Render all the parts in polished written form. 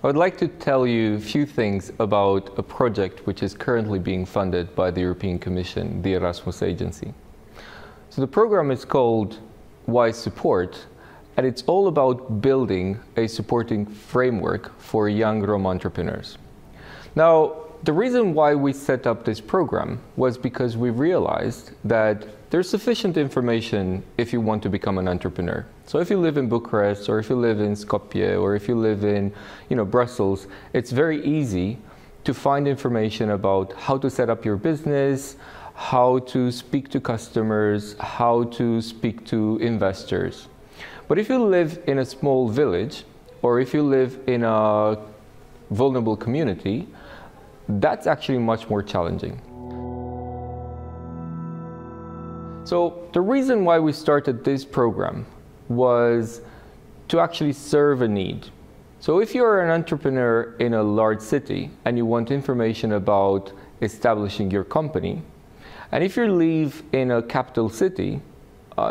I would like to tell you a few things about a project which is currently being funded by the European Commission, the Erasmus agency. So the program is called Wise Support, and it's all about building a supporting framework for young Roma entrepreneurs. Now, the reason why we set up this program was because we realized that there's sufficient information if you want to become an entrepreneur. So if you live in Bucharest, or if you live in Skopje, or if you live in Brussels, it's very easy to find information about how to set up your business, how to speak to customers, how to speak to investors. But if you live in a small village, or if you live in a vulnerable community, that's actually much more challenging. So the reason why we started this program was to actually serve a need. So if you're an entrepreneur in a large city and you want information about establishing your company, and if you live in a capital city,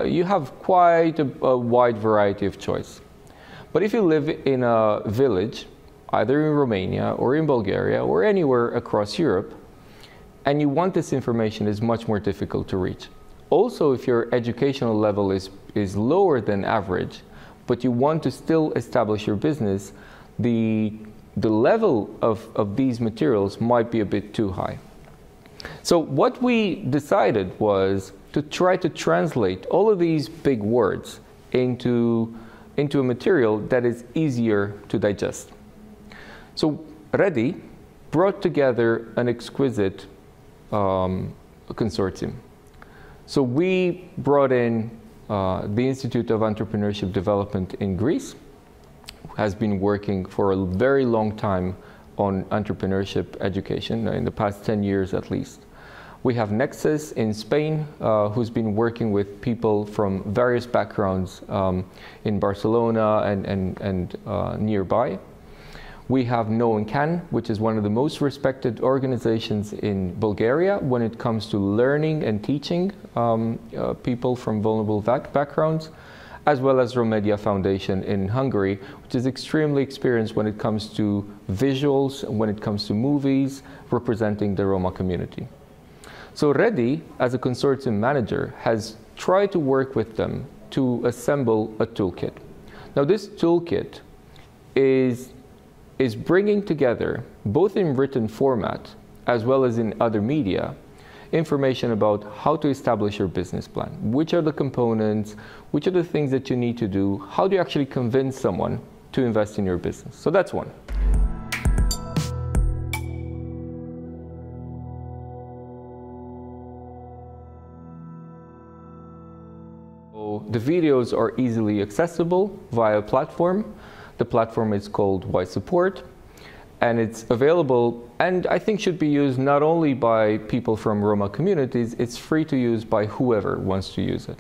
you have quite a wide variety of choice. But if you live in a village, either in Romania or in Bulgaria or anywhere across Europe, and you want this information, is much more difficult to reach. Also, if your educational level is lower than average, but you want to still establish your business, the level of these materials might be a bit too high. So what we decided was to try to translate all of these big words into a material that is easier to digest. So REDI brought together an exquisite consortium. So we brought in the Institute of Entrepreneurship Development in Greece, who has been working for a very long time on entrepreneurship education, in the past 10 years at least. We have Nexus in Spain, who's been working with people from various backgrounds in Barcelona and nearby. We have No and Can, which is one of the most respected organizations in Bulgaria when it comes to learning and teaching people from vulnerable backgrounds, as well as Romedia Foundation in Hungary, which is extremely experienced when it comes to visuals, when it comes to movies, representing the Roma community. So REDI, as a consortium manager, has tried to work with them to assemble a toolkit. Now this toolkit is bringing together, both in written format as well as in other media, information about how to establish your business plan. Which are the components, which are the things that you need to do, how do you actually convince someone to invest in your business? So that's one. The videos are easily accessible via a platform. The platform is called Wise Support, and it's available and I think should be used not only by people from Roma communities, it's free to use by whoever wants to use it.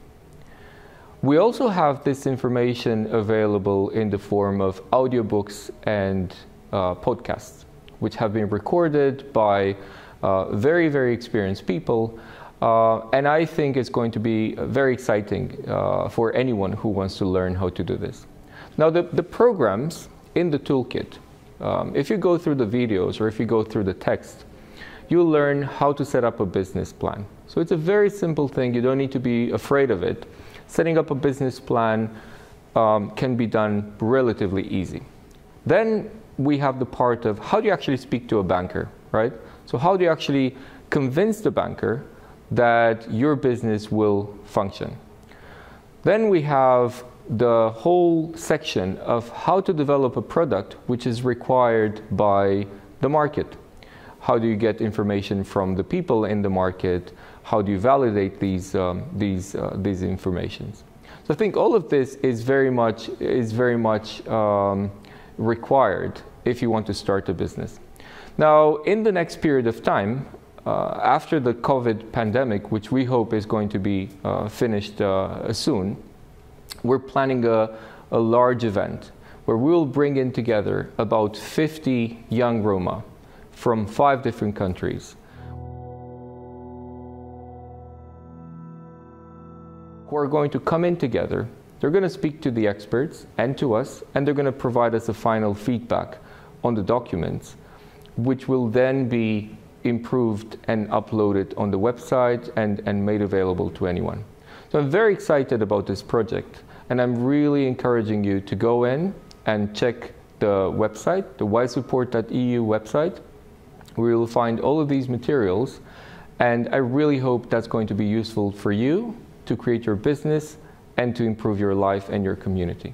We also have this information available in the form of audiobooks and podcasts, which have been recorded by very, very experienced people. And I think it's going to be very exciting for anyone who wants to learn how to do this. Now, the programs in the toolkit, if you go through the videos or if you go through the text, you'll learn how to set up a business plan. So it's a very simple thing. You don't need to be afraid of it. Setting up a business plan can be done relatively easy. Then we have the part of how do you actually speak to a banker, right? So how do you actually convince the banker that your business will function? Then we have the whole section of how to develop a product which is required by the market. How do you get information from the people in the market? How do you validate these informations? So I think all of this is very much required if you want to start a business. Now, in the next period of time, after the COVID pandemic, which we hope is going to be finished soon, we're planning a large event where we'll bring in together about 50 young Roma from 5 different countries who are going to come in together. They're going to speak to the experts and to us, and they're going to provide us a final feedback on the documents, which will then be improved and uploaded on the website and made available to anyone. So I'm very excited about this project, and I'm really encouraging you to go in and check the website, the ysupport.eu website, where you'll find all of these materials, and I really hope that's going to be useful for you to create your business and to improve your life and your community.